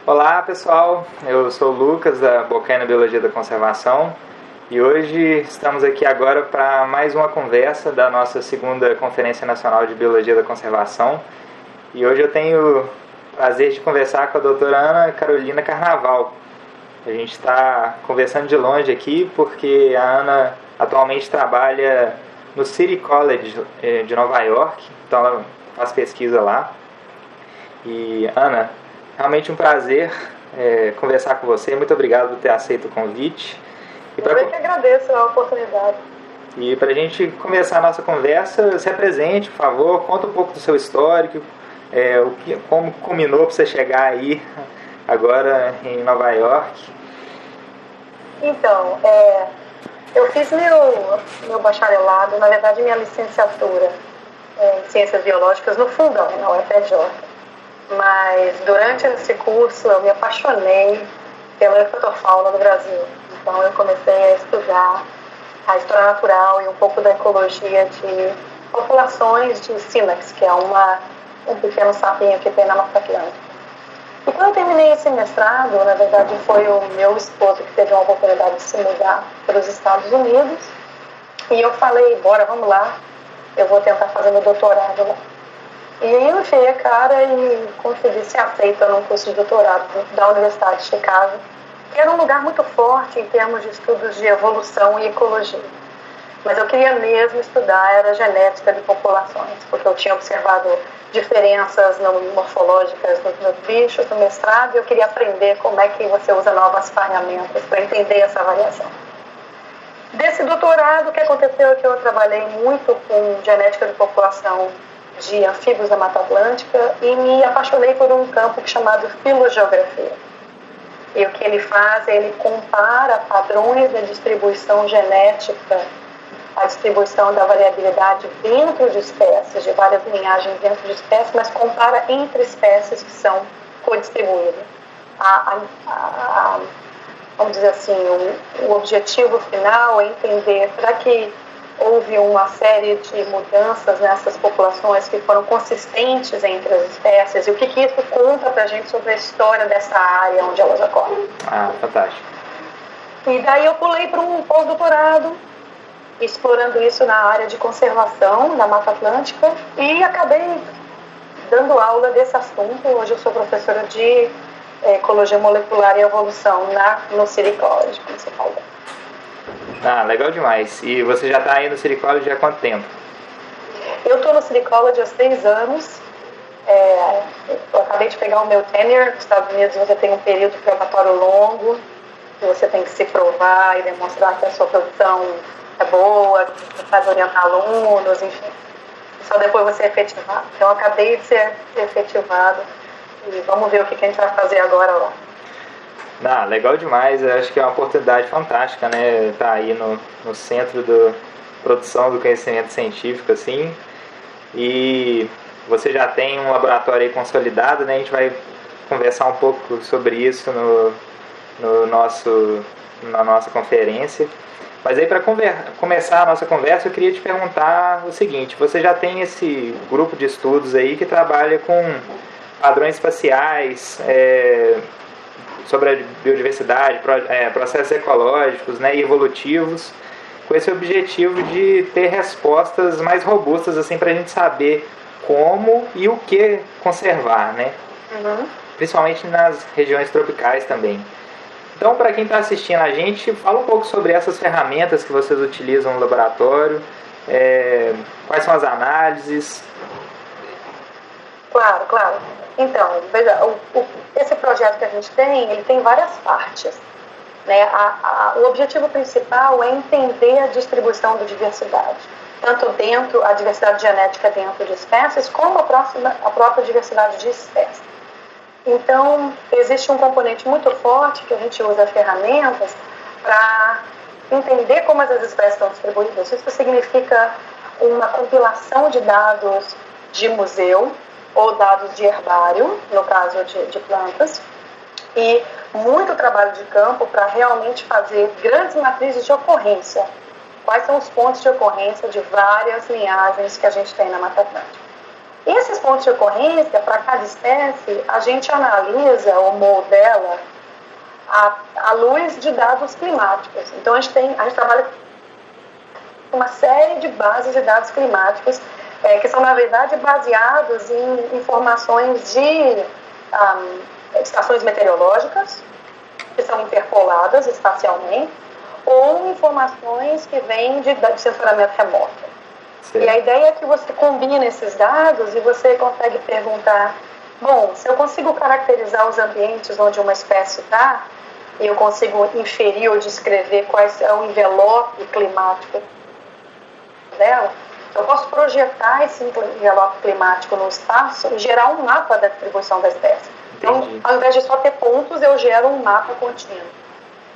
Olá pessoal, eu sou o Lucas da Bocaina Biologia da Conservação e hoje estamos aqui agora para mais uma conversa da nossa segunda Conferência Nacional de Biologia da Conservação e hoje eu tenho o prazer de conversar com a doutora Ana Carolina Carnaval. A gente está conversando de longe aqui porque a Ana atualmente trabalha no City College de Nova York, então ela faz pesquisa lá. E Ana, realmente um prazer conversar com você. Muito obrigado por ter aceito o convite. Eu que agradeço a oportunidade. E para a gente começar a nossa conversa, se apresente, por favor, conta um pouco do seu histórico, como culminou para você chegar aí agora em Nova York. Então, eu fiz meu bacharelado, na verdade minha licenciatura em Ciências Biológicas no Fundão, na UFRJ. Mas durante esse curso eu me apaixonei pela ecotofauna do Brasil. Então eu comecei a estudar a história natural e um pouco da ecologia de populações de sínax, que é um pequeno sapinho que tem na Mata Atlântica. E quando eu terminei esse mestrado, na verdade foi o meu esposo que teve uma oportunidade de se mudar para os Estados Unidos. E eu falei, bora, vamos lá, eu vou tentar fazer meu doutorado lá. E aí eu enfiei a cara e consegui ser aceita num curso de doutorado da Universidade de Chicago, que era um lugar muito forte em termos de estudos de evolução e ecologia. Mas eu queria mesmo estudar a genética de populações, porque eu tinha observado diferenças morfológicas nos bichos no mestrado e eu queria aprender como é que você usa novas ferramentas para entender essa variação. Desse doutorado, o que aconteceu é que eu trabalhei muito com genética de população de anfíbios da Mata Atlântica e me apaixonei por um campo chamado filogeografia. E o que ele faz é ele compara padrões da distribuição genética, a distribuição da variabilidade dentro de espécies, de várias linhagens dentro de espécies, mas compara entre espécies que são codistribuídas. Vamos dizer assim, o objetivo final é entender para que houve uma série de mudanças nessas populações que foram consistentes entre as espécies e o que isso conta para a gente sobre a história dessa área onde elas ocorrem. Ah, fantástico. E daí eu pulei para um pós-doutorado explorando isso na área de conservação da Mata Atlântica e acabei dando aula desse assunto. Hoje eu sou professora de ecologia molecular e evolução no City College, como você falou. Ah, legal demais. E você já está aí no City College há quanto tempo? Eu estou no City College há 6 anos. Eu acabei de pegar o meu tenure. Nos Estados Unidos você tem um período probatório longo, que você tem que se provar e demonstrar que a sua produção é boa, que você sabe orientar alunos, enfim. Só depois você é efetivado. Então eu acabei de ser efetivado e vamos ver o que a gente vai fazer agora lá. Ah, legal demais, eu acho que é uma oportunidade fantástica, né? Estar aí no centro da produção do conhecimento científico, assim. E você já tem um laboratório aí consolidado, né? A gente vai conversar um pouco sobre isso na nossa conferência. Mas aí, para começar a nossa conversa, eu queria te perguntar o seguinte: você já tem esse grupo de estudos aí que trabalha com padrões espaciais, sobre a biodiversidade, processos ecológicos, né, e evolutivos, com esse objetivo de ter respostas mais robustas assim, para a gente saber como e o que conservar, né? Uhum. Principalmente nas regiões tropicais também. Então, para quem está assistindo a gente, fala um pouco sobre essas ferramentas que vocês utilizam no laboratório, quais são as análises. Claro. Então, veja, esse projeto que a gente tem, ele tem várias partes. Né? O objetivo principal é entender a distribuição da diversidade, tanto a diversidade genética dentro de espécies, como a própria diversidade de espécies. Então, existe um componente muito forte que a gente usa ferramentas para entender como essas espécies estão distribuídas. Isso significa uma compilação de dados de museu, ou dados de herbário, no caso de plantas, e muito trabalho de campo para realmente fazer grandes matrizes de ocorrência. Quais são os pontos de ocorrência de várias linhagens que a gente tem na Mata Atlântica. Esses pontos de ocorrência, para cada espécie, a gente analisa ou modela à luz de dados climáticos. Então, a gente trabalha com uma série de bases de dados climáticos que são, na verdade, baseados em informações de estações meteorológicas, que são interpoladas espacialmente, ou informações que vêm de sensoramento remoto. Sim. E a ideia é que você combine esses dados e você consegue perguntar, bom, se eu consigo caracterizar os ambientes onde uma espécie está, e eu consigo inferir ou descrever qual é o envelope climático dela, eu posso projetar esse envelope climático no espaço e gerar um mapa da distribuição da espécie. Então, ao invés de só ter pontos, eu gero um mapa contínuo.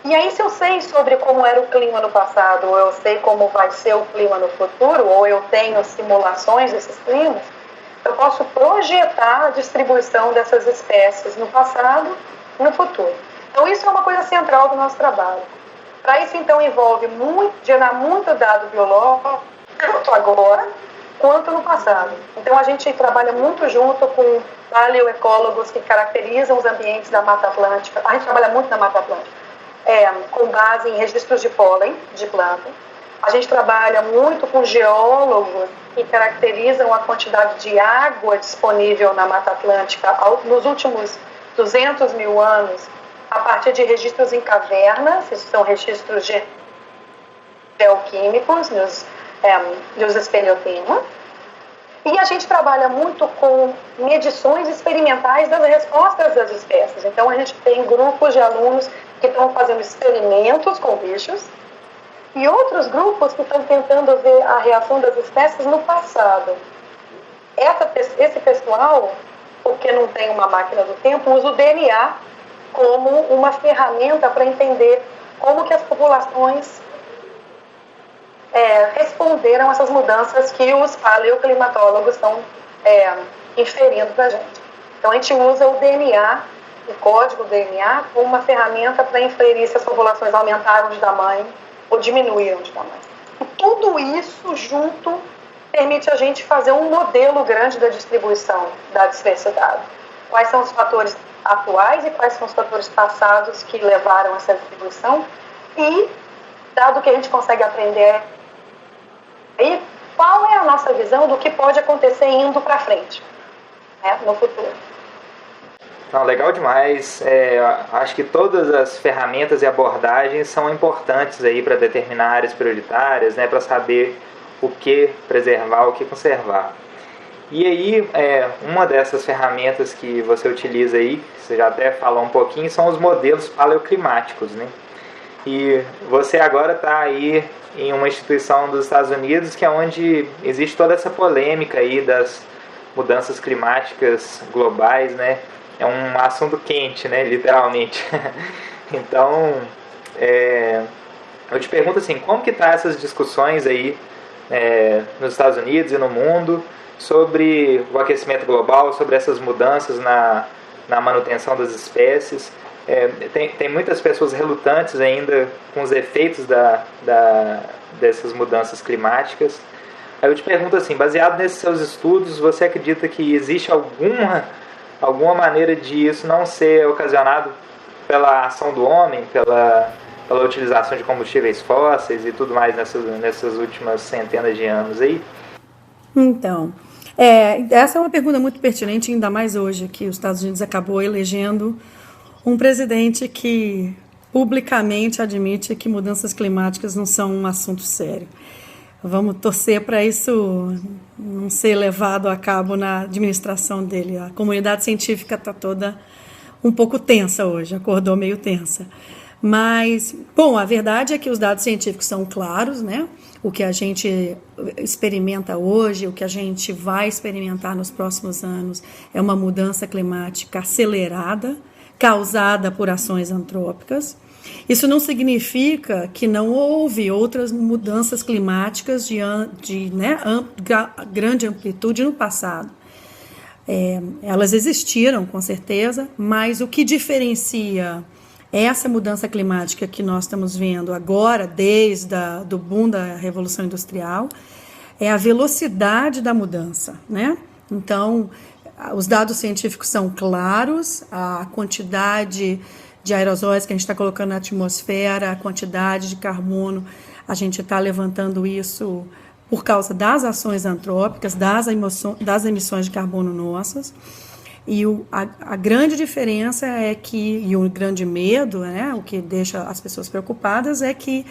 E aí, se eu sei sobre como era o clima no passado, ou eu sei como vai ser o clima no futuro, ou eu tenho simulações desses climas, eu posso projetar a distribuição dessas espécies no passado e no futuro. Então, isso é uma coisa central do nosso trabalho. Para isso, então, envolve gerar muito dado biológico, tanto agora quanto no passado. Então, a gente trabalha muito junto com paleoecólogos que caracterizam os ambientes da Mata Atlântica. A gente trabalha muito na Mata Atlântica, com base em registros de pólen de planta. A gente trabalha muito com geólogos que caracterizam a quantidade de água disponível na Mata Atlântica nos últimos 200 mil anos, a partir de registros em cavernas, esses são registros geoquímicos, nos espeleotemas. E a gente trabalha muito com medições experimentais das respostas das espécies. Então, a gente tem grupos de alunos que estão fazendo experimentos com bichos e outros grupos que estão tentando ver a reação das espécies no passado. Esse pessoal, porque não tem uma máquina do tempo, usa o DNA como uma ferramenta para entender como que as populações responderam a essas mudanças que os paleoclimatólogos estão inferindo para a gente. Então, a gente usa o DNA, o código DNA, como uma ferramenta para inferir se as populações aumentaram de tamanho ou diminuíram de tamanho. E tudo isso junto permite a gente fazer um modelo grande da distribuição da diversidade. Quais são os fatores atuais e quais são os fatores passados que levaram a essa distribuição e, dado que a gente consegue aprender aí, qual é a nossa visão do que pode acontecer indo para frente, no futuro. Não, legal demais. Acho que todas as ferramentas e abordagens são importantes aí para determinar áreas prioritárias, né, para saber o que preservar, o que conservar. E aí, uma dessas ferramentas que você utiliza aí, você já até falou um pouquinho, são os modelos paleoclimáticos, né? E você agora está aí em uma instituição dos Estados Unidos, que é onde existe toda essa polêmica aí das mudanças climáticas globais, né? É um assunto quente, né? Literalmente. Então, eu te pergunto assim, como que tá essas discussões aí nos Estados Unidos e no mundo sobre o aquecimento global, sobre essas mudanças na manutenção das espécies? Tem muitas pessoas relutantes ainda com os efeitos dessas mudanças climáticas. Aí eu te pergunto assim, baseado nesses seus estudos, você acredita que existe alguma maneira de isso não ser ocasionado pela ação do homem, pela utilização de combustíveis fósseis e tudo mais nessas últimas centenas de anos aí? Então, essa é uma pergunta muito pertinente, ainda mais hoje, que os Estados Unidos acabou elegendo um presidente que publicamente admite que mudanças climáticas não são um assunto sério. Vamos torcer para isso não ser levado a cabo na administração dele. A comunidade científica está toda um pouco tensa hoje, acordou meio tensa. Mas, bom, a verdade é que os dados científicos são claros, né? O que a gente experimenta hoje, o que a gente vai experimentar nos próximos anos é uma mudança climática acelerada, causada por ações antrópicas. Isso não significa que não houve outras mudanças climáticas de grande amplitude no passado. Elas existiram, com certeza, mas o que diferencia essa mudança climática que nós estamos vendo agora, desde do boom da Revolução Industrial, é a velocidade da mudança, né? Então, os dados científicos são claros, a quantidade de aerosóis que a gente está colocando na atmosfera, a quantidade de carbono, a gente está levantando isso por causa das ações antrópicas, das emissões de carbono nossas. E a grande diferença é que, e o grande medo, né, o que deixa as pessoas preocupadas, é que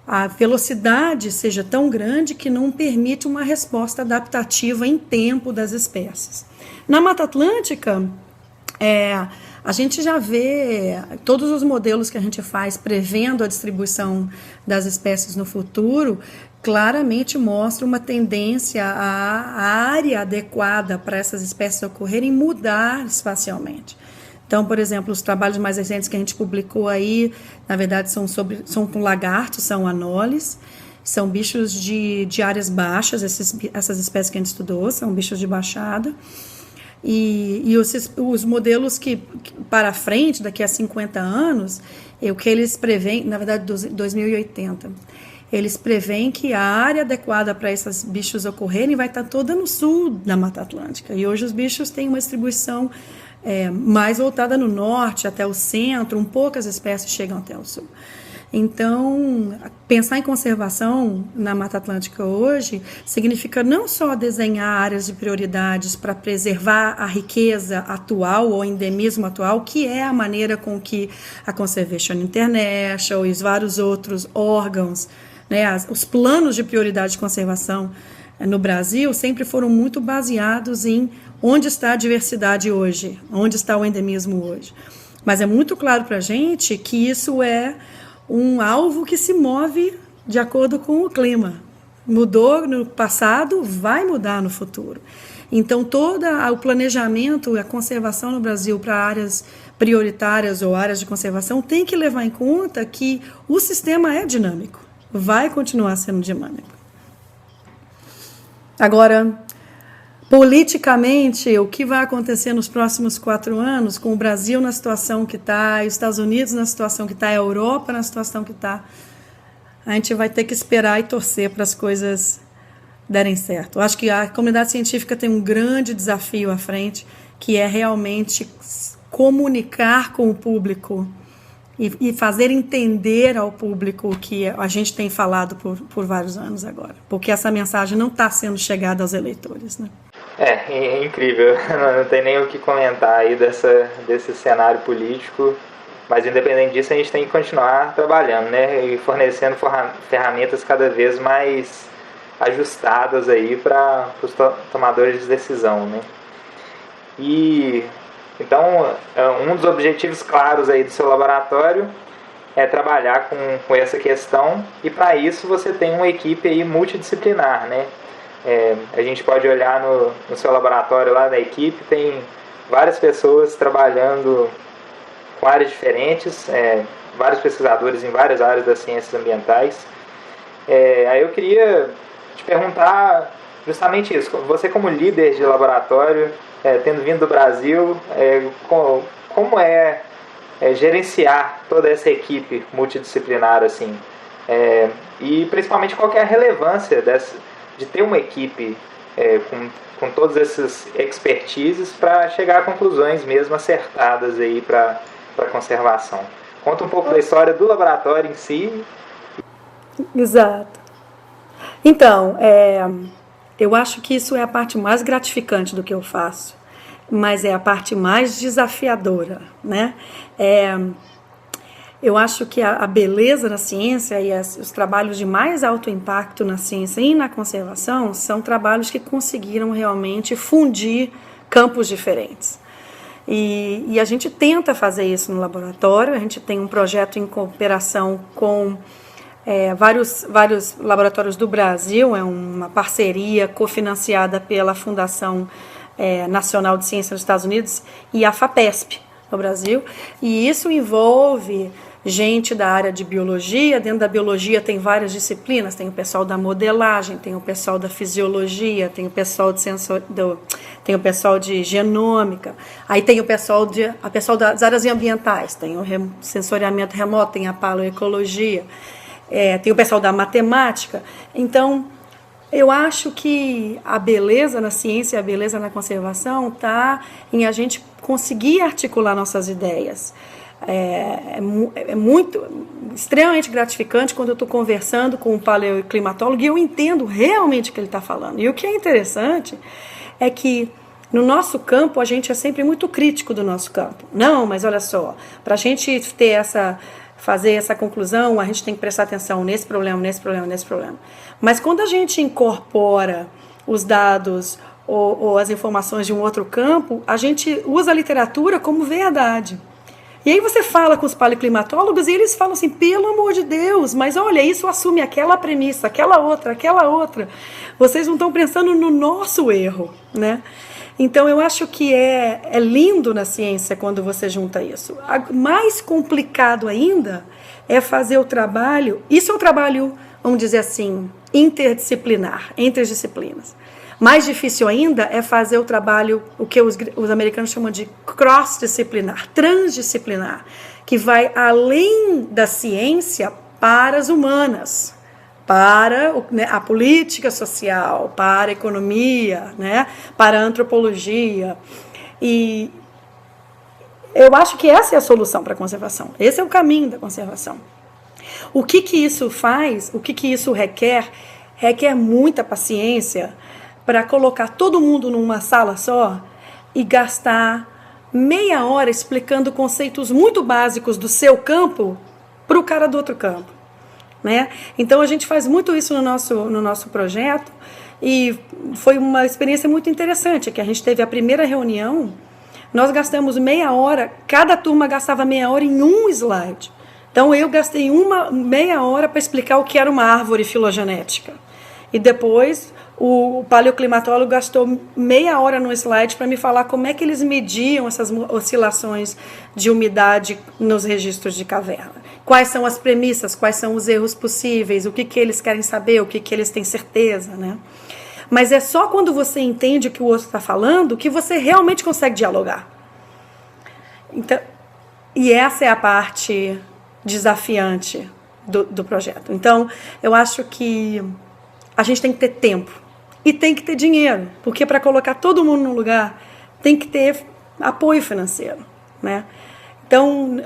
a velocidade seja tão grande que não permite uma resposta adaptativa em tempo das espécies. Na Mata Atlântica, a gente já vê todos os modelos que a gente faz prevendo a distribuição das espécies no futuro, claramente mostra uma tendência a área adequada para essas espécies ocorrerem mudar espacialmente. Então, por exemplo, os trabalhos mais recentes que a gente publicou aí, na verdade, são com lagartos, são anoles, são bichos de áreas baixas, essas espécies que a gente estudou, são bichos de baixada. E os modelos que para frente, daqui a 50 anos, o que eles preveem, na verdade, 2080, eles preveem que a área adequada para esses bichos ocorrerem vai estar toda no sul da Mata Atlântica. E hoje os bichos têm uma distribuição mais voltada no norte, até o centro, poucas espécies chegam até o sul. Então, pensar em conservação na Mata Atlântica hoje significa não só desenhar áreas de prioridades para preservar a riqueza atual ou endemismo atual, que é a maneira com que a Conservation International e os vários outros órgãos, né, os planos de prioridade de conservação no Brasil sempre foram muito baseados em onde está a diversidade hoje, onde está o endemismo hoje. Mas é muito claro para a gente que isso é um alvo que se move de acordo com o clima. Mudou no passado, vai mudar no futuro. Então, todo o planejamento, a conservação no Brasil para áreas prioritárias ou áreas de conservação tem que levar em conta que o sistema é dinâmico, vai continuar sendo dinâmico. Agora, politicamente, o que vai acontecer nos próximos 4 anos, com o Brasil na situação que está, os Estados Unidos na situação que está, a Europa na situação que está, a gente vai ter que esperar e torcer para as coisas derem certo. Eu acho que a comunidade científica tem um grande desafio à frente, que é realmente comunicar com o público e fazer entender ao público o que a gente tem falado por vários anos agora, porque essa mensagem não está sendo chegada aos eleitores, né? É incrível, não tem nem o que comentar aí desse cenário político, mas independente disso a gente tem que continuar trabalhando, né, e fornecendo ferramentas cada vez mais ajustadas aí para os tomadores de decisão, né. E então um dos objetivos claros aí do seu laboratório é trabalhar com essa questão, e para isso você tem uma equipe aí multidisciplinar, né. A gente pode olhar no seu laboratório lá na equipe, tem várias pessoas trabalhando com áreas diferentes, vários pesquisadores em várias áreas das ciências ambientais. Aí eu queria te perguntar justamente isso, você como líder de laboratório, tendo vindo do Brasil, como é gerenciar toda essa equipe multidisciplinar, assim, e principalmente qual que é a relevância de ter uma equipe com todas essas expertises para chegar a conclusões mesmo acertadas aí para a conservação. Conta um pouco da história do laboratório em si. Exato. Então, eu acho que isso é a parte mais gratificante do que eu faço, mas é a parte mais desafiadora, né? Eu acho que a beleza da ciência e os trabalhos de mais alto impacto na ciência e na conservação são trabalhos que conseguiram realmente fundir campos diferentes. E a gente tenta fazer isso no laboratório, a gente tem um projeto em cooperação com vários laboratórios do Brasil, é uma parceria cofinanciada pela Fundação Nacional de Ciência dos Estados Unidos e a FAPESP no Brasil, e isso envolve gente da área de biologia. Dentro da biologia tem várias disciplinas, tem o pessoal da modelagem, tem o pessoal da fisiologia, tem o pessoal tem o pessoal de genômica, aí tem o pessoal das áreas ambientais, tem o sensoriamento remoto, tem a paleoecologia, tem o pessoal da matemática. Então, Eu acho que a beleza na ciência e a beleza na conservação está em a gente conseguir articular nossas ideias. É muito, extremamente gratificante quando eu estou conversando com um paleoclimatólogo e eu entendo realmente o que ele está falando. E o que é interessante é que no nosso campo a gente é sempre muito crítico do nosso campo. Não, mas olha só, para a gente fazer essa conclusão, a gente tem que prestar atenção nesse problema, nesse problema, nesse problema. Mas quando a gente incorpora os dados ou as informações de um outro campo, a gente usa a literatura como verdade. E aí você fala com os paleoclimatólogos e eles falam assim, pelo amor de Deus, mas olha, isso assume aquela premissa, aquela outra. Vocês não estão pensando no nosso erro, né? Então eu acho que é lindo na ciência quando você junta isso. Mais complicado ainda é fazer o trabalho, isso é um trabalho, vamos dizer assim, interdisciplinar, entre as disciplinas. Mais difícil ainda é fazer o trabalho, o que os americanos chamam de cross-disciplinar, transdisciplinar, que vai além da ciência para as humanas, para a política social, para a economia, né, para a antropologia. E eu acho que essa é a solução para a conservação, esse é o caminho da conservação. O que isso faz, o que isso requer? Requer muita paciência para colocar todo mundo numa sala só e gastar meia hora explicando conceitos muito básicos do seu campo para o cara do outro campo, né? Então a gente faz muito isso no nosso projeto e foi uma experiência muito interessante, que a gente teve a primeira reunião, nós gastamos meia hora, cada turma gastava meia hora em um slide. Então eu gastei meia hora para explicar o que era uma árvore filogenética. E depois o paleoclimatólogo gastou meia hora no slide para me falar como é que eles mediam essas oscilações de umidade nos registros de caverna. Quais são as premissas, quais são os erros possíveis, o que eles querem saber, o que eles têm certeza, né? Mas é só quando você entende o que o outro está falando que você realmente consegue dialogar. Então, e essa é a parte desafiante do projeto. Então, eu acho que a gente tem que ter tempo e tem que ter dinheiro, porque para colocar todo mundo no lugar tem que ter apoio financeiro, né? Então,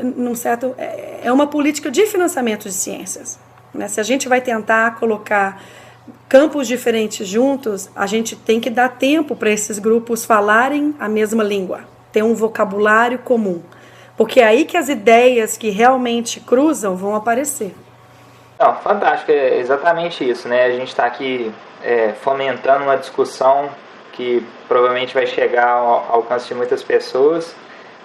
é uma política de financiamento de ciências, né? Se a gente vai tentar colocar campos diferentes juntos, a gente tem que dar tempo para esses grupos falarem a mesma língua, ter um vocabulário comum, porque é aí que as ideias que realmente cruzam vão aparecer. Não, fantástico, é exatamente isso, né? A gente está aqui fomentando uma discussão que provavelmente vai chegar ao alcance de muitas pessoas,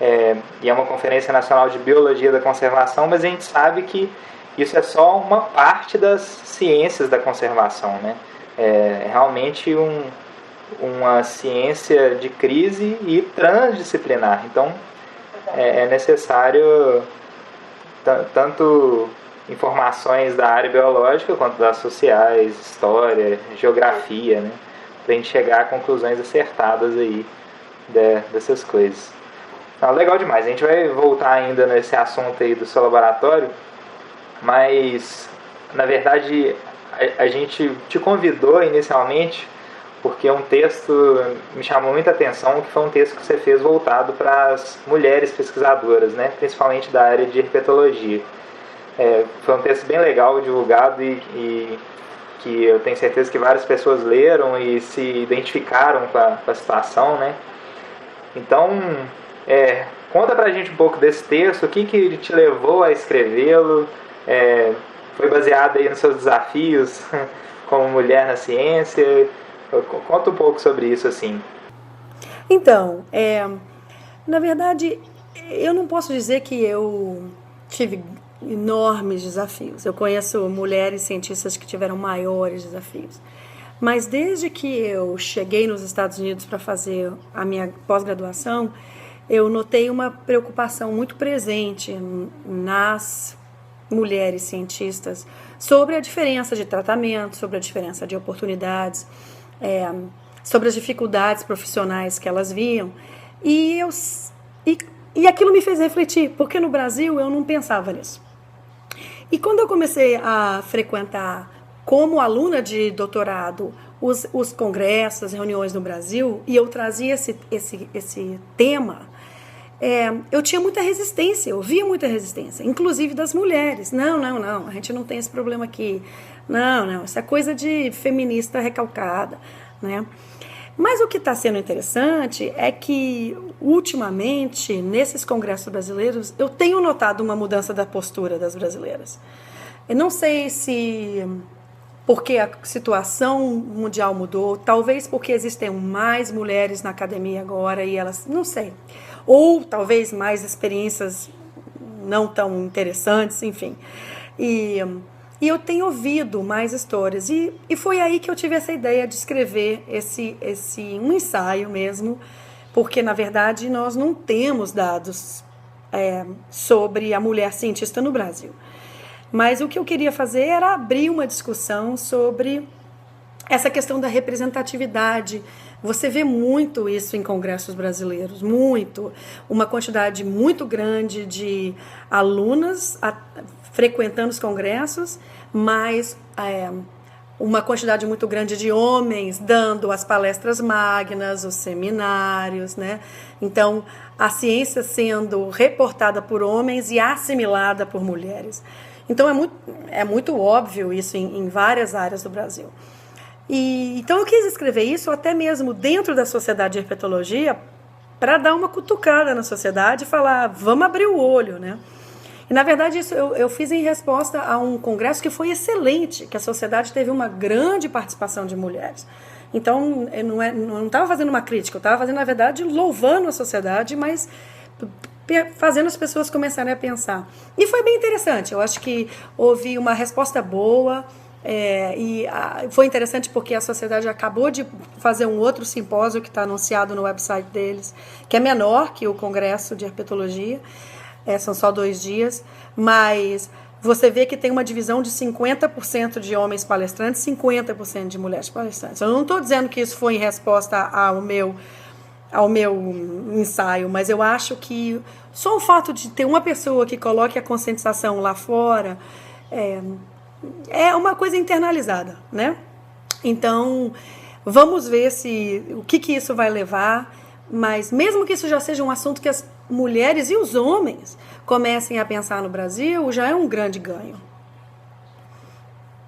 e é uma Conferência Nacional de Biologia da Conservação, mas a gente sabe que isso é só uma parte das ciências da conservação, né? É realmente uma ciência de crise e transdisciplinar, então é necessário tanto informações da área biológica quanto das sociais, história, geografia, né? Para a gente chegar a conclusões acertadas aí dessas coisas. Então, legal demais. A gente vai voltar ainda nesse assunto aí do seu laboratório, mas na verdade a gente te convidou inicialmente porque um texto me chamou muita atenção, que foi um texto que você fez voltado para as mulheres pesquisadoras, né? Principalmente da área de herpetologia. Foi um texto bem legal, divulgado e que eu tenho certeza que várias pessoas leram e se identificaram com a situação, né? Então, conta pra gente um pouco desse texto, o que te levou a escrevê-lo, foi baseado aí nos seus desafios como mulher na ciência, conta um pouco sobre isso, assim. Então, na verdade, eu não posso dizer que eu tive enormes desafios. Eu conheço mulheres cientistas que tiveram maiores desafios. Mas desde que eu cheguei nos Estados Unidos para fazer a minha pós-graduação, eu notei uma preocupação muito presente nas mulheres cientistas sobre a diferença de tratamento, sobre a diferença de oportunidades, sobre as dificuldades profissionais que elas viam. E aquilo me fez refletir, porque no Brasil eu não pensava nisso. E quando eu comecei a frequentar como aluna de doutorado, os congressos, as reuniões no Brasil, e eu trazia esse tema, eu tinha muita resistência, eu via muita resistência, inclusive das mulheres. Não, a gente não tem esse problema aqui. Não, isso é coisa de feminista recalcada, né? Mas o que está sendo interessante é que, ultimamente, nesses congressos brasileiros, eu tenho notado uma mudança da postura das brasileiras. Eu não sei se porque a situação mundial mudou, talvez porque existem mais mulheres na academia agora e elas, não sei, ou talvez mais experiências não tão interessantes, enfim. E eu tenho ouvido mais histórias. E foi aí que eu tive essa ideia de escrever um ensaio mesmo, porque, na verdade, nós não temos dados sobre a mulher cientista no Brasil. Mas o que eu queria fazer era abrir uma discussão sobre essa questão da representatividade. Você vê muito isso em congressos brasileiros, muito. Uma quantidade muito grande de alunas frequentando os congressos, mas uma quantidade muito grande de homens dando as palestras magnas, os seminários, né? Então, a ciência sendo reportada por homens e assimilada por mulheres. Então, é muito óbvio isso em várias áreas do Brasil. Então, eu quis escrever isso até mesmo dentro da Sociedade de Herpetologia para dar uma cutucada na sociedade e falar, vamos abrir o olho, né? E, na verdade, isso eu fiz em resposta a um congresso que foi excelente, que a sociedade teve uma grande participação de mulheres. Então, eu não estava fazendo uma crítica, eu estava fazendo, na verdade, louvando a sociedade, mas fazendo as pessoas começarem a pensar. E foi bem interessante, eu acho que houve uma resposta boa, foi interessante porque a sociedade acabou de fazer um outro simpósio que está anunciado no website deles, que é menor que o Congresso de Herpetologia, são só 2 dias, mas você vê que tem uma divisão de 50% de homens palestrantes e 50% de mulheres palestrantes. Eu não estou dizendo que isso foi em resposta ao meu ensaio, mas eu acho que só o fato de ter uma pessoa que coloque a conscientização lá fora é uma coisa internalizada, né? Então, vamos ver o que isso vai levar, mas mesmo que isso já seja um assunto que as mulheres e os homens comecem a pensar no Brasil, já é um grande ganho.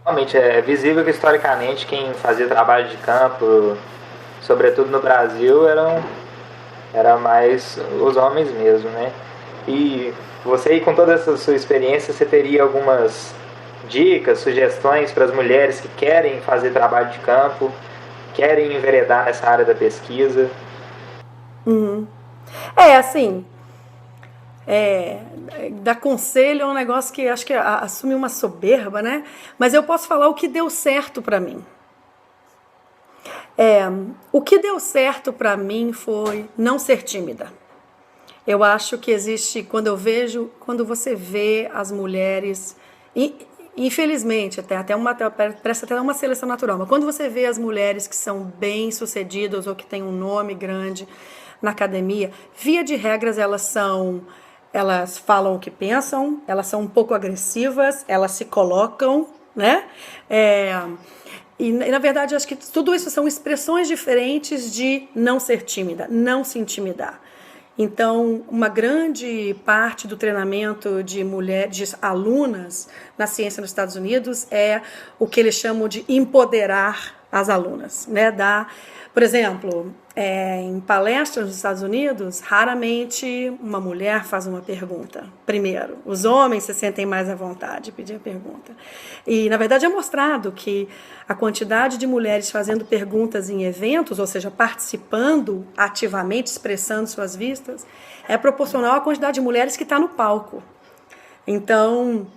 Realmente, é visível que historicamente quem fazia trabalho de campo, sobretudo no Brasil, era mais os homens mesmo, né? E você, com toda essa sua experiência, você teria algumas dicas, sugestões para as mulheres que querem fazer trabalho de campo, querem enveredar nessa área da pesquisa? Assim, dar conselho é um negócio que acho que assume uma soberba, né? Mas eu posso falar o que deu certo para mim. O que deu certo para mim foi não ser tímida. Eu acho que existe, quando você vê as mulheres, infelizmente, parece até uma seleção natural, mas quando você vê as mulheres que são bem-sucedidas ou que têm um nome grande na academia, via de regras elas falam o que pensam, elas são um pouco agressivas, elas se colocam, né? E, na verdade, acho que tudo isso são expressões diferentes de não ser tímida, não se intimidar. Então, uma grande parte do treinamento de alunas na ciência nos Estados Unidos é o que eles chamam de empoderar as alunas, né? Por exemplo, em palestras nos Estados Unidos, raramente uma mulher faz uma pergunta. Primeiro, os homens se sentem mais à vontade de pedir a pergunta. E, na verdade, é mostrado que a quantidade de mulheres fazendo perguntas em eventos, ou seja, participando ativamente, expressando suas vistas, é proporcional à quantidade de mulheres que está no palco. Então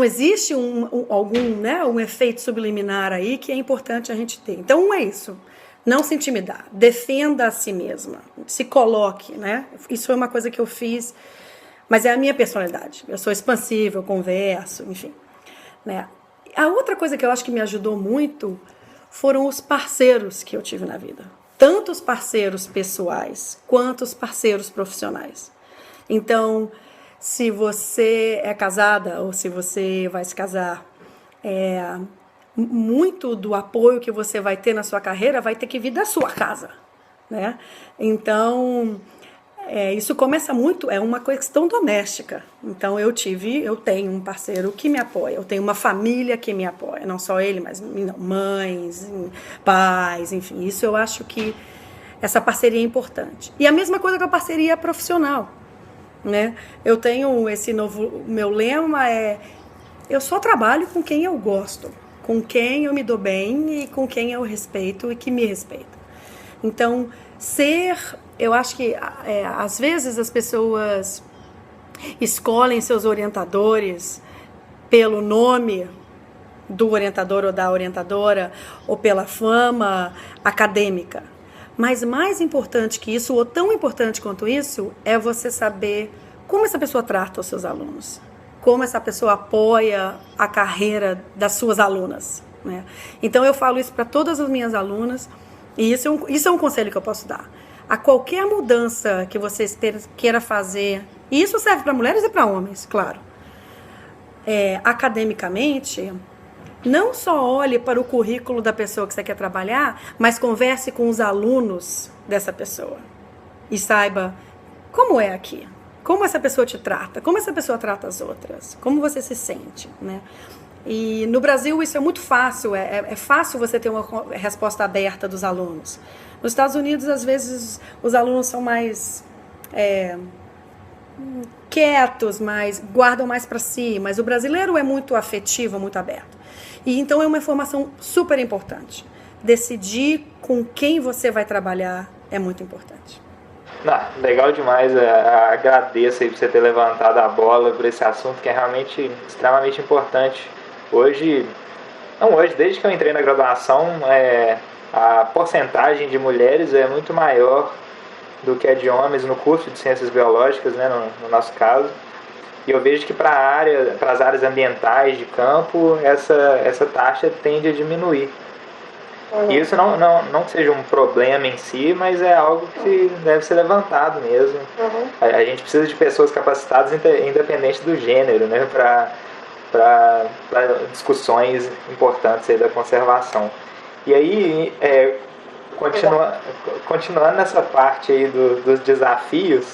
existe um efeito subliminar aí que é importante a gente ter. Então, é isso. Não se intimidar, defenda a si mesma, se coloque, né? Isso foi uma coisa que eu fiz, mas é a minha personalidade. Eu sou expansiva, eu converso, enfim, né? A outra coisa que eu acho que me ajudou muito foram os parceiros que eu tive na vida. Tanto os parceiros pessoais, quanto os parceiros profissionais. Então, se você é casada ou se você vai se casar, muito do apoio que você vai ter na sua carreira vai ter que vir da sua casa, né? Então, isso começa muito, é uma questão doméstica. Então, eu tenho um parceiro que me apoia, eu tenho uma família que me apoia, não só ele, mas mães, pais, enfim. Isso eu acho que essa parceria é importante. E a mesma coisa com a parceria profissional, né? Eu tenho meu lema eu só trabalho com quem eu gosto, com quem eu me dou bem e com quem eu respeito e que me respeita. Então, eu acho que às vezes as pessoas escolhem seus orientadores pelo nome do orientador ou da orientadora ou pela fama acadêmica. Mas mais importante que isso, ou tão importante quanto isso, é você saber como essa pessoa trata os seus alunos, como essa pessoa apoia a carreira das suas alunas, né? Então eu falo isso para todas as minhas alunas, e isso é um conselho que eu posso dar. A qualquer mudança que você queira fazer, e isso serve para mulheres e para homens, claro, academicamente, não só olhe para o currículo da pessoa que você quer trabalhar, mas converse com os alunos dessa pessoa e saiba como é aqui, como essa pessoa te trata, como essa pessoa trata as outras, como você se sente, né? E no Brasil isso é muito fácil, é fácil você ter uma resposta aberta dos alunos. Nos Estados Unidos, às vezes, os alunos são mais quietos, guardam mais para si, mas o brasileiro é muito afetivo, muito aberto. E então é uma informação super importante. Decidir com quem você vai trabalhar é muito importante. Legal demais, agradeço aí por você ter levantado a bola por esse assunto que é realmente extremamente importante. Desde que eu entrei na graduação, a porcentagem de mulheres é muito maior do que a de homens no curso de ciências biológicas, né, no nosso caso. E eu vejo que para as áreas ambientais de campo, essa taxa tende a diminuir. E isso não que seja um problema em si, mas é algo que deve ser levantado mesmo. A gente precisa de pessoas capacitadas independente do gênero, né, para discussões importantes aí da conservação. E aí, continuando nessa parte aí dos desafios,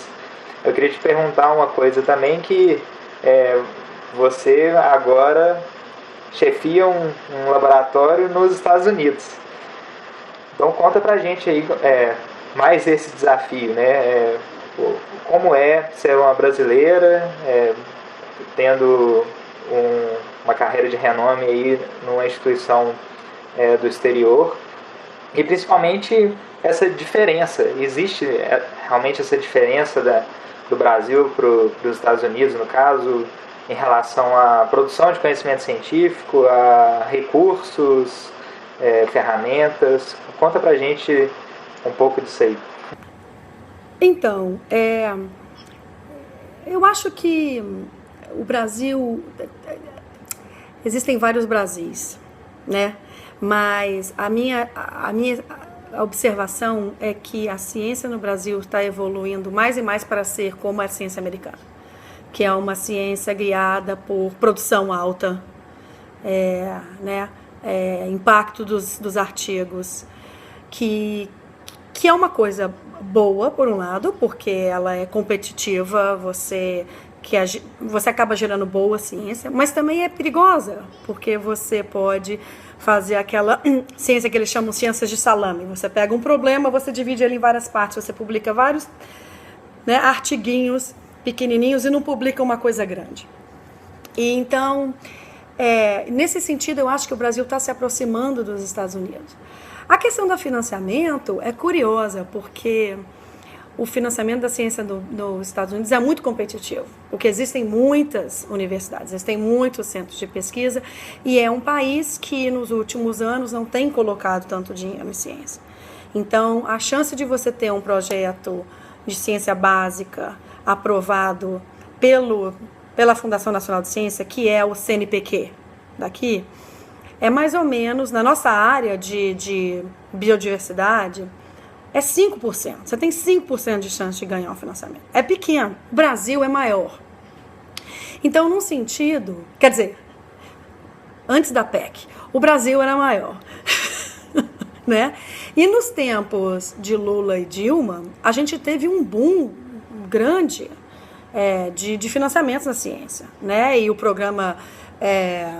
eu queria te perguntar uma coisa também, que você agora chefia um laboratório nos Estados Unidos. Então conta pra gente aí mais esse desafio, né? Como é ser uma brasileira, tendo uma carreira de renome aí numa instituição do exterior, e principalmente essa diferença. Existe realmente essa diferença do Brasil para os Estados Unidos, no caso, em relação à produção de conhecimento científico, a recursos, ferramentas? Conta pra gente um pouco disso aí. Então, eu acho que o Brasil, existem vários Brasis, né? Mas a minha observação é que a ciência no Brasil está evoluindo mais e mais para ser como a ciência americana, que é uma ciência guiada por produção alta, né? Impacto dos artigos, que é uma coisa boa, por um lado, porque ela é competitiva, você acaba gerando boa ciência, mas também é perigosa, porque você pode fazer aquela ciência que eles chamam ciências de salame. Você pega um problema, você divide ele em várias partes, você publica vários, né, artiguinhos pequenininhos e não publica uma coisa grande. E então, nesse sentido, eu acho que o Brasil está se aproximando dos Estados Unidos. A questão do financiamento é curiosa, porque o financiamento da ciência nos Estados Unidos é muito competitivo, porque existem muitas universidades, existem muitos centros de pesquisa, e é um país que nos últimos anos não tem colocado tanto dinheiro em ciência. Então, a chance de você ter um projeto de ciência básica aprovado pela Fundação Nacional de Ciência, que é o CNPq daqui, é mais ou menos, na nossa área de biodiversidade, é 5%. Você tem 5% de chance de ganhar um financiamento. É pequeno. O Brasil é maior. Então, num sentido, quer dizer, antes da PEC, o Brasil era maior. Né? E nos tempos de Lula e Dilma, a gente teve um boom grande de financiamentos na ciência, né? E o programa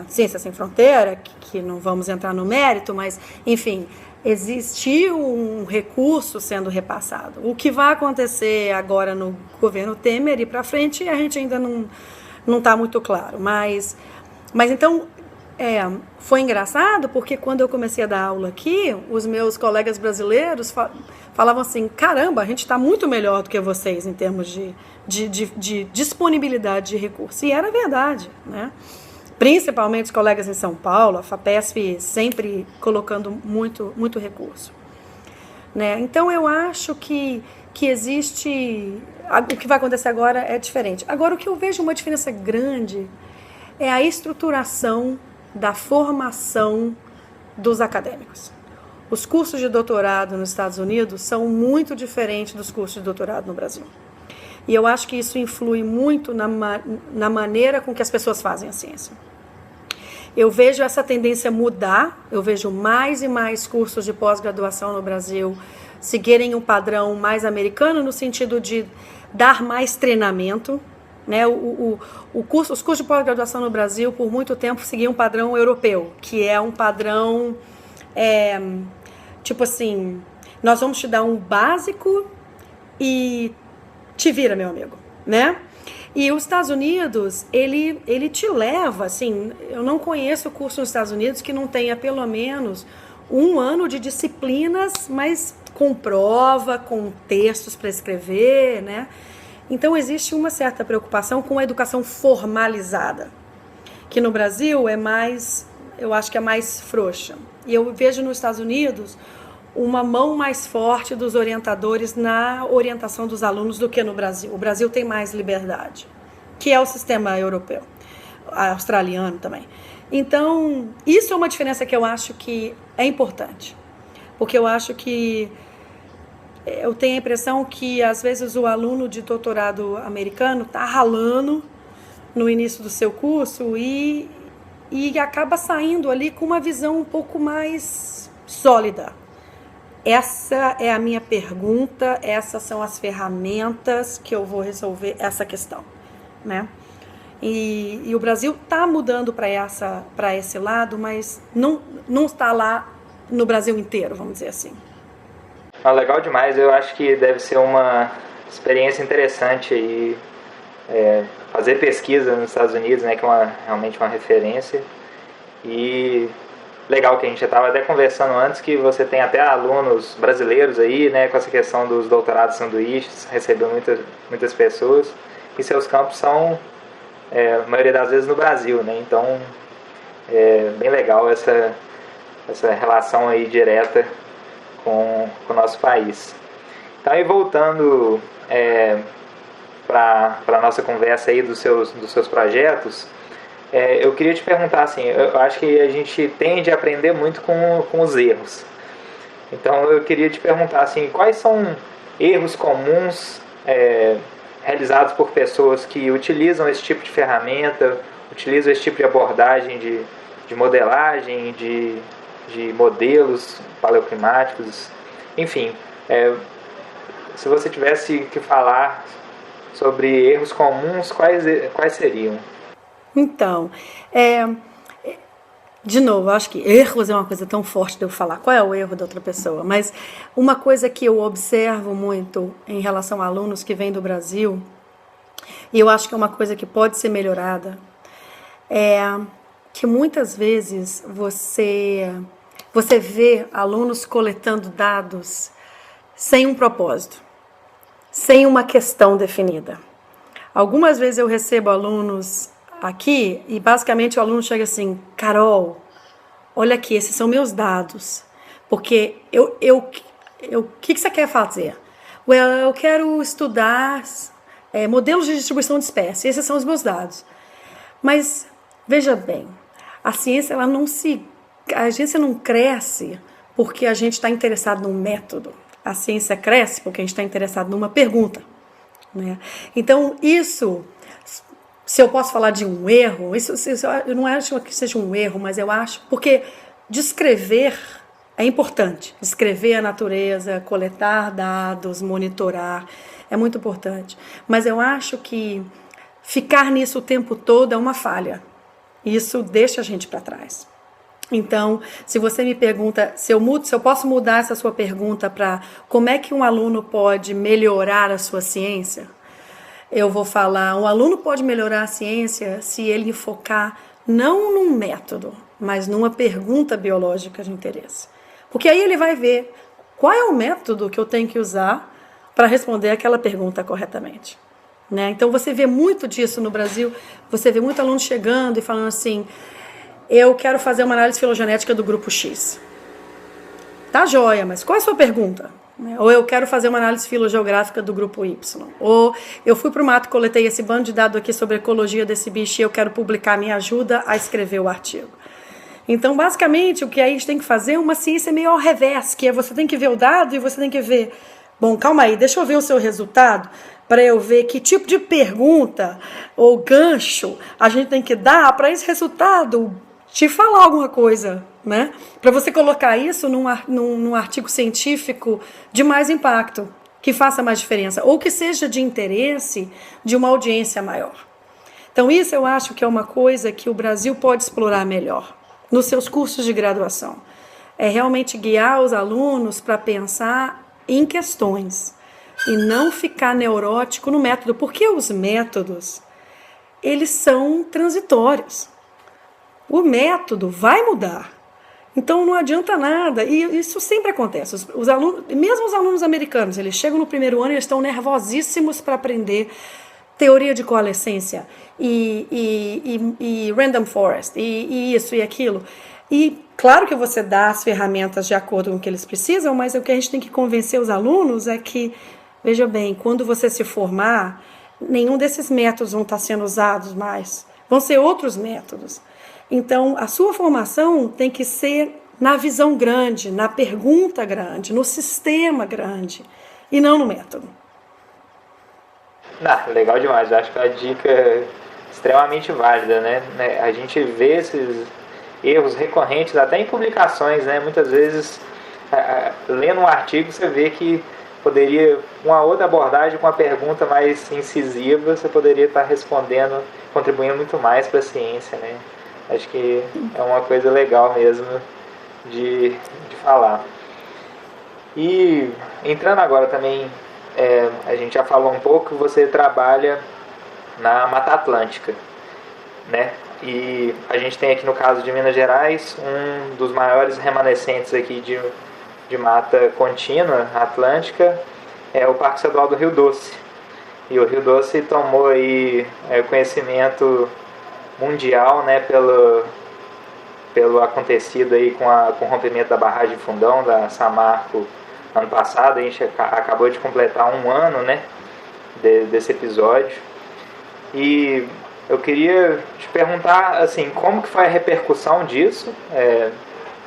Ciência Sem Fronteira, que não vamos entrar no mérito, mas, enfim, existiu um recurso sendo repassado. O que vai acontecer agora no governo Temer e para frente, a gente ainda não está muito claro. Mas então, foi engraçado porque quando eu comecei a dar aula aqui, os meus colegas brasileiros falavam assim, caramba, a gente está muito melhor do que vocês em termos de disponibilidade de recursos. E era verdade, né? Principalmente os colegas em São Paulo, a FAPESP sempre colocando muito, muito recurso. Né? Então, eu acho que existe... O que vai acontecer agora é diferente. Agora, o que eu vejo uma diferença grande é a estruturação da formação dos acadêmicos. Os cursos de doutorado nos Estados Unidos são muito diferentes dos cursos de doutorado no Brasil. E eu acho que isso influi muito na maneira com que as pessoas fazem a ciência. Eu vejo essa tendência mudar, eu vejo mais e mais cursos de pós-graduação no Brasil seguirem um padrão mais americano, no sentido de dar mais treinamento. Né? Os cursos de pós-graduação no Brasil, por muito tempo, seguiam um padrão europeu, que é um padrão, tipo assim, nós vamos te dar um básico e te vira, meu amigo, né? E os Estados Unidos, ele te leva, assim, eu não conheço curso nos Estados Unidos que não tenha pelo menos 1 ano de disciplinas, mas com prova, com textos para escrever, né? Então existe uma certa preocupação com a educação formalizada, que no Brasil eu acho que é mais frouxa. E eu vejo nos Estados Unidos uma mão mais forte dos orientadores na orientação dos alunos do que no Brasil. O Brasil tem mais liberdade, que é o sistema europeu, australiano também. Então, isso é uma diferença que eu acho que é importante, porque eu acho que eu tenho a impressão que, às vezes, o aluno de doutorado americano está ralando no início do seu curso e acaba saindo ali com uma visão um pouco mais sólida. Essa é a minha pergunta, essas são as ferramentas que eu vou resolver essa questão, né? E o Brasil está mudando para esse lado, mas não está lá no Brasil inteiro, vamos dizer assim. Legal demais, eu acho que deve ser uma experiência interessante aí, fazer pesquisa nos Estados Unidos, né, que é realmente uma referência. E legal que a gente já estava até conversando antes, que você tem até alunos brasileiros aí, né, com essa questão dos doutorados sanduíches, recebeu muitas pessoas, e seus campos são, a maioria das vezes, no Brasil, né, então é bem legal essa relação aí direta com o nosso país. Então, aí voltando para a nossa conversa aí dos seus projetos, eu queria te perguntar assim, eu acho que a gente tende a aprender muito com os erros. Então eu queria te perguntar assim, quais são erros comuns realizados por pessoas que utilizam esse tipo de ferramenta, utilizam esse tipo de abordagem de modelagem, de modelos paleoclimáticos, enfim, se você tivesse que falar sobre erros comuns, quais seriam? Então, de novo, eu acho que erros é uma coisa tão forte de eu falar. Qual é o erro da outra pessoa? Mas uma coisa que eu observo muito em relação a alunos que vêm do Brasil, e eu acho que é uma coisa que pode ser melhorada, é que muitas vezes você vê alunos coletando dados sem um propósito, sem uma questão definida. Algumas vezes eu recebo alunos aqui e basicamente o aluno chega assim, Carol, olha aqui, esses são meus dados, porque o que você quer fazer? Eu quero estudar modelos de distribuição de espécies, esses são os meus dados. Mas veja bem, a ciência a ciência não cresce porque a gente está interessado num método. A ciência cresce porque a gente está interessado numa pergunta, né? Então, isso se eu posso falar de um erro, isso eu não acho que seja um erro, mas eu acho, porque descrever é importante. Descrever a natureza, coletar dados, monitorar, é muito importante. Mas eu acho que ficar nisso o tempo todo é uma falha. Isso deixa a gente para trás. Então, se você me pergunta, se eu posso mudar essa sua pergunta para como é que um aluno pode melhorar a sua ciência, eu vou falar, um aluno pode melhorar a ciência se ele focar não num método, mas numa pergunta biológica de interesse. Porque aí ele vai ver qual é o método que eu tenho que usar para responder aquela pergunta corretamente. Né? Então você vê muito disso no Brasil, você vê muito aluno chegando e falando assim, eu quero fazer uma análise filogenética do grupo X. Tá joia, mas qual é a sua pergunta? Ou eu quero fazer uma análise filogeográfica do grupo Y. Ou eu fui para o mato, coletei esse bando de dados aqui sobre a ecologia desse bicho e eu quero publicar, me ajuda a escrever o artigo. Então, basicamente, o que a gente tem que fazer é uma ciência meio ao revés, que é você tem que ver o dado e você tem que ver, bom, calma aí, deixa eu ver o seu resultado para eu ver que tipo de pergunta ou gancho a gente tem que dar para esse resultado te falar alguma coisa, né? Para você colocar isso num artigo científico de mais impacto, que faça mais diferença, ou que seja de interesse de uma audiência maior. Então isso eu acho que é uma coisa que o Brasil pode explorar melhor nos seus cursos de graduação. É realmente guiar os alunos para pensar em questões e não ficar neurótico no método, porque os métodos, eles são transitórios. O método vai mudar. Então não adianta nada. E isso sempre acontece. Os alunos, mesmo os alunos americanos, eles chegam no primeiro ano e eles estão nervosíssimos para aprender teoria de coalescência e random forest, e isso e aquilo. E claro que você dá as ferramentas de acordo com o que eles precisam, mas o que a gente tem que convencer os alunos é que, veja bem, quando você se formar, nenhum desses métodos vão estar sendo usados mais. Vão ser outros métodos. Então, a sua formação tem que ser na visão grande, na pergunta grande, no sistema grande, e não no método. Legal demais, eu acho que é uma dica extremamente válida, né? A gente vê esses erros recorrentes até em publicações, né? Muitas vezes, lendo um artigo, você vê que poderia, uma outra abordagem com uma pergunta mais incisiva, você poderia estar respondendo, contribuindo muito mais para a ciência, né? Acho que é uma coisa legal mesmo de falar. E entrando agora também, a gente já falou um pouco que você trabalha na Mata Atlântica, né? E a gente tem aqui no caso de Minas Gerais um dos maiores remanescentes aqui de mata contínua atlântica, é o Parque Estadual do Rio Doce. E o Rio Doce tomou aí conhecimento mundial, né, pelo acontecido aí com o rompimento da barragem de Fundão, da Samarco, ano passado. A gente acabou de completar um ano, né, desse episódio. E eu queria te perguntar, assim, como que foi a repercussão disso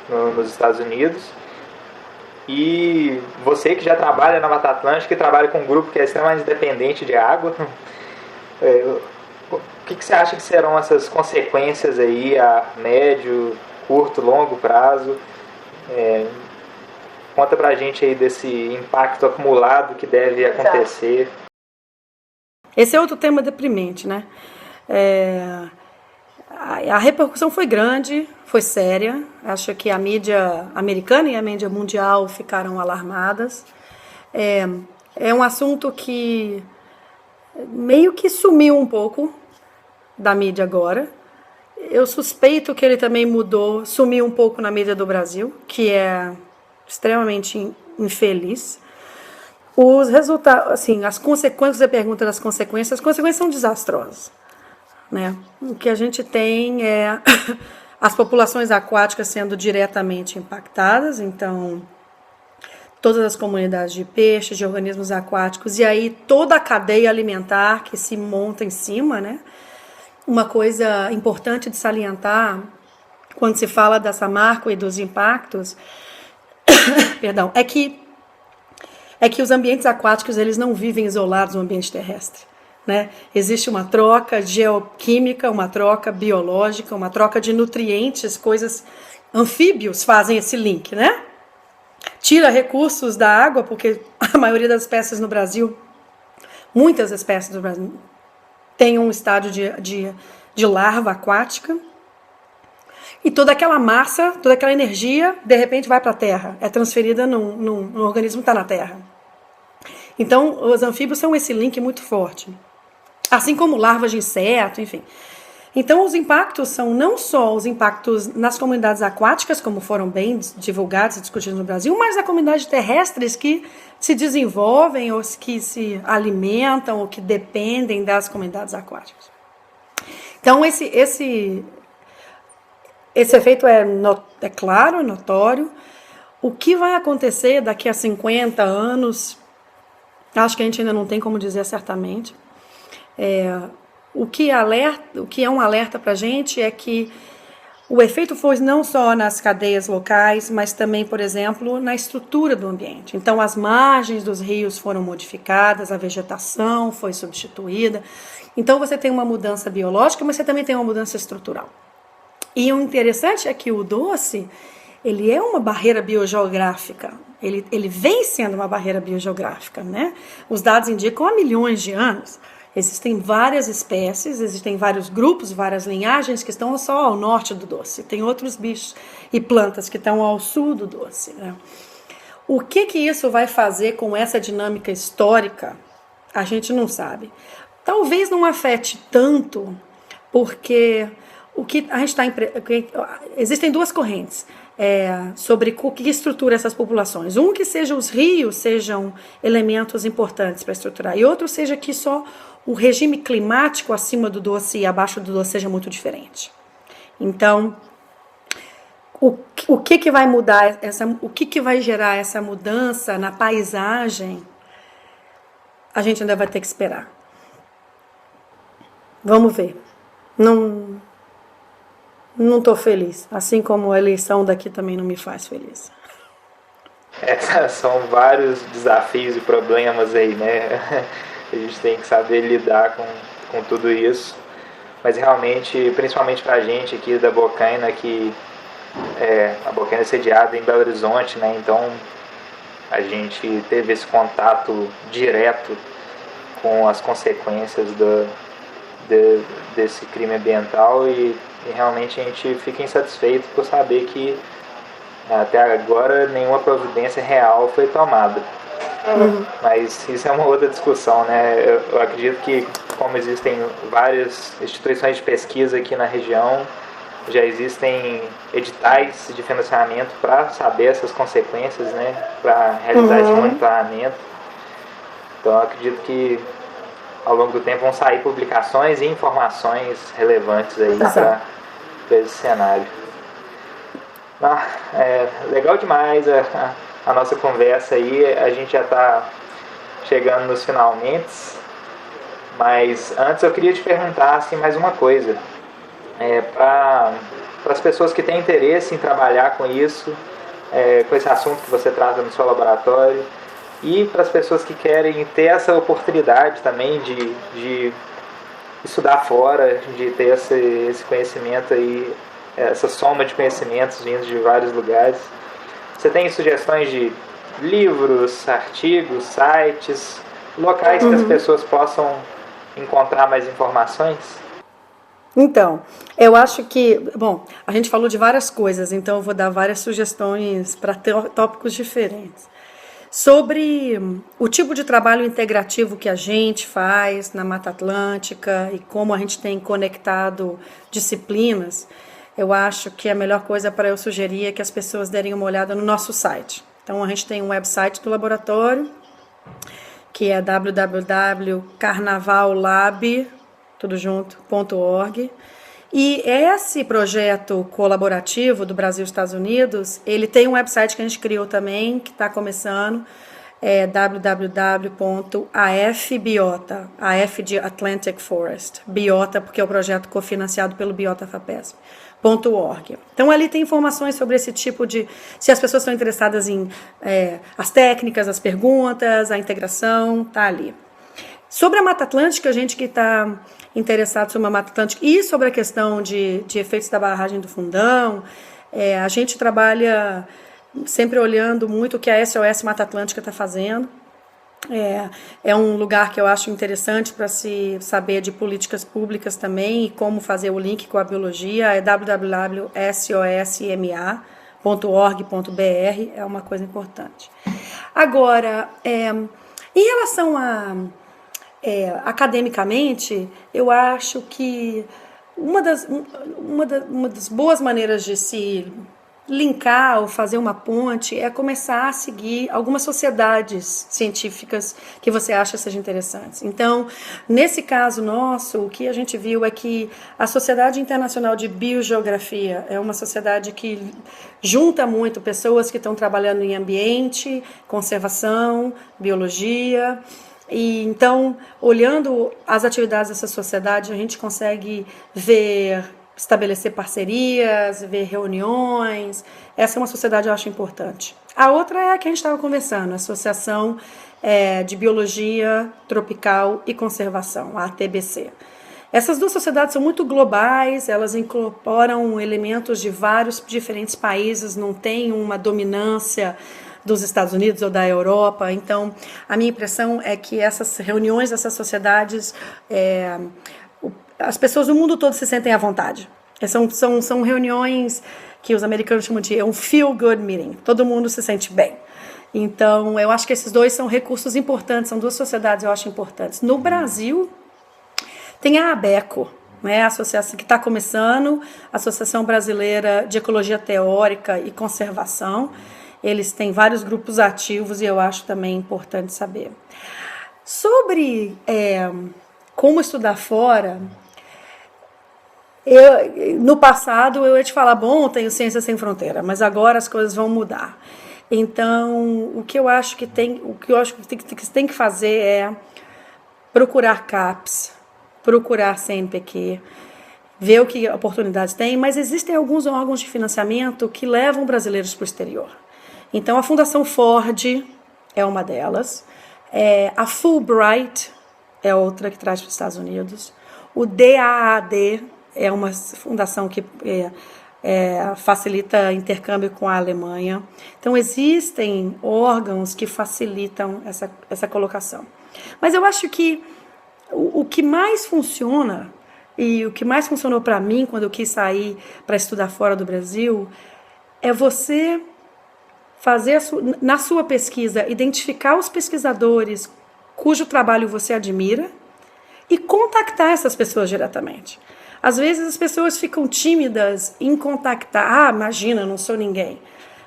nos Estados Unidos? E você que já trabalha na Mata Atlântica, que trabalha com um grupo que é extremamente dependente de água, o que você acha que serão essas consequências aí a médio, curto, longo prazo? Conta pra gente aí desse impacto acumulado que deve acontecer. Esse é outro tema deprimente, né? A repercussão foi grande, foi séria. Acho que a mídia americana e a mídia mundial ficaram alarmadas. É um assunto que meio que sumiu um pouco da mídia agora. Eu suspeito que ele também sumiu um pouco na mídia do Brasil, que é extremamente infeliz. Os resultados, assim, as consequências, você pergunta das consequências, as consequências são desastrosas, né? O que a gente tem é as populações aquáticas sendo diretamente impactadas, então todas as comunidades de peixes, de organismos aquáticos, e aí toda a cadeia alimentar que se monta em cima, né? Uma coisa importante de salientar, quando se fala da Samarco e dos impactos, perdão, é que os ambientes aquáticos, eles não vivem isolados no ambiente terrestre, né? Existe uma troca geoquímica, uma troca biológica, uma troca de nutrientes, coisas. Anfíbios fazem esse link, né? Tira recursos da água, porque a maioria das espécies no Brasil, muitas espécies do Brasil, tem um estádio de larva aquática. E toda aquela massa, toda aquela energia, de repente vai para a terra, é transferida num organismo que está na terra. Então, os anfíbios são esse link muito forte. Assim como larvas de inseto, enfim. Então, os impactos são não só os impactos nas comunidades aquáticas, como foram bem divulgados e discutidos no Brasil, mas na comunidade terrestres que se desenvolvem, ou que se alimentam, ou que dependem das comunidades aquáticas. Então, esse efeito é claro, é notório. O que vai acontecer daqui a 50 anos, acho que a gente ainda não tem como dizer certamente. O que é um alerta para a gente é que o efeito foi não só nas cadeias locais, mas também, por exemplo, na estrutura do ambiente. Então, as margens dos rios foram modificadas, a vegetação foi substituída. Então, você tem uma mudança biológica, mas você também tem uma mudança estrutural. E o interessante é que o doce, ele é uma barreira biogeográfica. Ele vem sendo uma barreira biogeográfica, né? Os dados indicam há milhões de anos. Existem várias espécies, existem vários grupos, várias linhagens que estão só ao norte do doce. Tem outros bichos e plantas que estão ao sul do doce, né? O que isso vai fazer com essa dinâmica histórica, a gente não sabe. Talvez não afete tanto, porque o que a gente existem duas correntes sobre o que estrutura essas populações. Um, que seja os rios sejam elementos importantes para estruturar, e outro seja que só o regime climático acima do doce e abaixo do doce seja muito diferente. Então, o que vai mudar, o que vai gerar essa mudança na paisagem, a gente ainda vai ter que esperar. Vamos ver. Não estou feliz, assim como a eleição daqui também não me faz feliz. São vários desafios e problemas aí, né? A gente tem que saber lidar com tudo isso. Mas realmente, principalmente para a gente aqui da Bocaina, que a Bocaina é sediada em Belo Horizonte, né? Então a gente teve esse contato direto com as consequências desse crime ambiental e realmente a gente fica insatisfeito por saber que até agora nenhuma providência real foi tomada. Mas isso é uma outra discussão, né? Eu acredito que, como existem várias instituições de pesquisa aqui na região, já existem editais de financiamento para saber essas consequências, né? Para realizar esse monitoramento. Então eu acredito que ao longo do tempo vão sair publicações e informações relevantes aí para esse cenário. Legal demais a nossa conversa aí. A gente já está chegando nos finalmente, mas antes eu queria te perguntar assim, mais uma coisa. Para as pessoas que têm interesse em trabalhar com isso, com esse assunto que você trata no seu laboratório, e para as pessoas que querem ter essa oportunidade também de estudar fora, de ter esse conhecimento aí, essa soma de conhecimentos vindos de vários lugares. Você tem sugestões de livros, artigos, sites, locais que as pessoas possam encontrar mais informações? Então, eu acho que, bom, a gente falou de várias coisas, então eu vou dar várias sugestões para tópicos diferentes. Sobre o tipo de trabalho integrativo que a gente faz na Mata Atlântica e como a gente tem conectado disciplinas, eu acho que a melhor coisa para eu sugerir é que as pessoas derem uma olhada no nosso site. Então, a gente tem um website do laboratório, que é www.carnavallab.org. E esse projeto colaborativo do Brasil e Estados Unidos, ele tem um website que a gente criou também, que está começando, www.afbiota, AF de Atlantic Forest, Biota, porque é o projeto cofinanciado pelo Biota FAPESP.org. Então, ali tem informações sobre esse tipo de... Se as pessoas estão interessadas em as técnicas, as perguntas, a integração, tá ali. Sobre a Mata Atlântica, a gente que está interessado sobre a Mata Atlântica e sobre a questão de efeitos da barragem do Fundão, a gente trabalha sempre olhando muito o que a SOS Mata Atlântica está fazendo. É um lugar que eu acho interessante para se saber de políticas públicas também e como fazer o link com a biologia. É www.sosma.org.br, é uma coisa importante. Agora, em relação academicamente, eu acho que uma das boas maneiras de se linkar ou fazer uma ponte é começar a seguir algumas sociedades científicas que você acha sejam interessantes. Então, nesse caso nosso, o que a gente viu é que a Sociedade Internacional de Biogeografia é uma sociedade que junta muito pessoas que estão trabalhando em ambiente, conservação, biologia. E então, olhando as atividades dessa sociedade, a gente consegue estabelecer parcerias, ver reuniões. Essa é uma sociedade que eu acho importante. A outra é a que a gente estava conversando, a Associação de Biologia Tropical e Conservação, a ATBC. Essas duas sociedades são muito globais, elas incorporam elementos de vários diferentes países, não tem uma dominância dos Estados Unidos ou da Europa. Então, a minha impressão é que essas reuniões dessas sociedades, as pessoas do mundo todo se sentem à vontade. São reuniões que os americanos chamam de um feel-good meeting. Todo mundo se sente bem. Então, eu acho que esses dois são recursos importantes, são duas sociedades eu acho importantes. No Brasil, tem a ABECO, né, a associação que está começando, a Associação Brasileira de Ecologia Teórica e Conservação. Eles têm vários grupos ativos e eu acho também importante saber. Sobre como estudar fora, no passado eu ia te falar, bom, tenho Ciência Sem Fronteira, mas agora as coisas vão mudar. Então, o que eu acho que tem que fazer é procurar CAPES, procurar CNPq, ver o que oportunidades tem, mas existem alguns órgãos de financiamento que levam brasileiros para o exterior. Então, a Fundação Ford é uma delas, a Fulbright é outra que traz para os Estados Unidos, o DAAD é uma fundação que facilita intercâmbio com a Alemanha. Então, existem órgãos que facilitam essa colocação. Mas eu acho que o que mais funciona, e o que mais funcionou para mim quando eu quis sair para estudar fora do Brasil, é você fazer na sua pesquisa, identificar os pesquisadores cujo trabalho você admira e contactar essas pessoas diretamente. Às vezes as pessoas ficam tímidas em contactar. Imagina, não sou ninguém.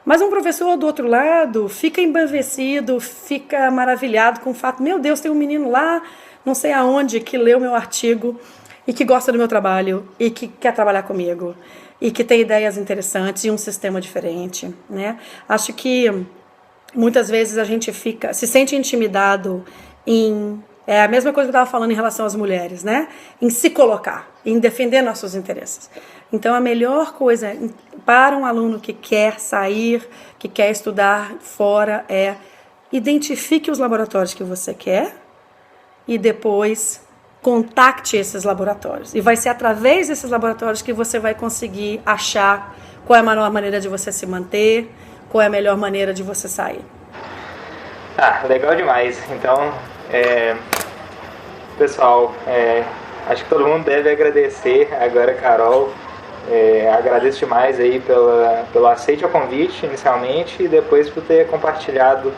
Mas um professor do outro lado fica embevecido, fica maravilhado com o fato, meu Deus, tem um menino lá, não sei aonde, que leu meu artigo e que gosta do meu trabalho e que quer trabalhar comigo e que tem ideias interessantes e um sistema diferente, né? Acho que muitas vezes a gente se sente intimidado é a mesma coisa que eu estava falando em relação às mulheres, né? Em se colocar, em defender nossos interesses. Então, a melhor coisa para um aluno que quer sair, que quer estudar fora, é identifique os laboratórios que você quer e depois contacte esses laboratórios. E vai ser através desses laboratórios que você vai conseguir achar qual é a melhor maneira de você se manter, qual é a melhor maneira de você sair. Legal demais. Então, pessoal, acho que todo mundo deve agradecer agora, Carol. Agradeço demais aí pelo aceite ao convite inicialmente e depois por ter compartilhado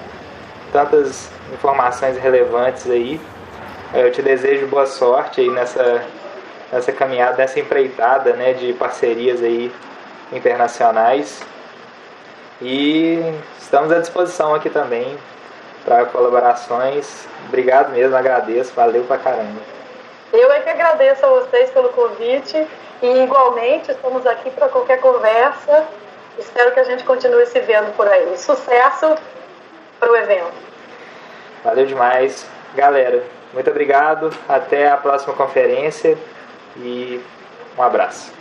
tantas informações relevantes aí. Eu te desejo boa sorte aí nessa caminhada, nessa empreitada, né, de parcerias aí internacionais. E estamos à disposição aqui também para colaborações. Obrigado mesmo, agradeço, valeu pra caramba. Eu é que agradeço a vocês pelo convite e igualmente estamos aqui para qualquer conversa. Espero que a gente continue se vendo por aí. Sucesso para o evento. Valeu demais. Galera, muito obrigado. Até a próxima conferência e um abraço.